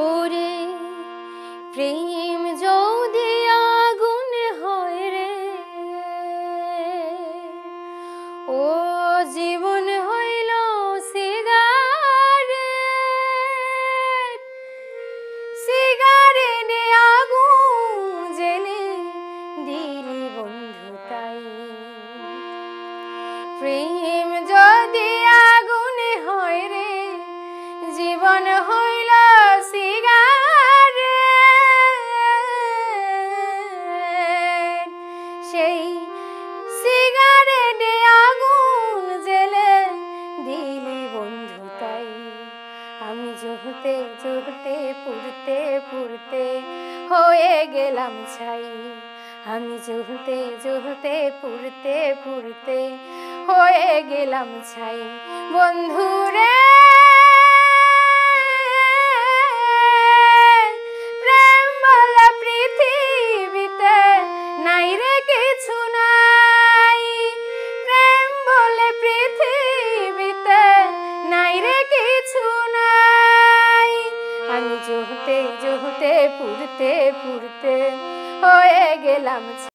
ওরে প্রেম যদি আগুন হয় রে, ও জীবন হইল সিগারেট, সিগারেটে আগুন জেলে দিলি বন্ধু তাই। প্রেম যদি আগুন হয় রে, জীবন হইল সিগারেট, সেই সিগারেটে আগুন জেলে দিলি বন্ধু তাই। আমি জ্বলতে জ্বলতে পুড়তে পুড়তে হয়ে গেলাম ছাই। আমি জ্বলতে জ্বলতে পুড়তে পুড়তে হয়ে গেলাম ছাই। বন্ধুরে প্রেম বলে পৃথিবীতে নাই রে কিছু নাই, প্রেম বলে পৃথিবীতে নাই রে কিছু নাই। আমি জ্বলতে জ্বলতে পুড়তে পুড়তে হয়ে গেলাম।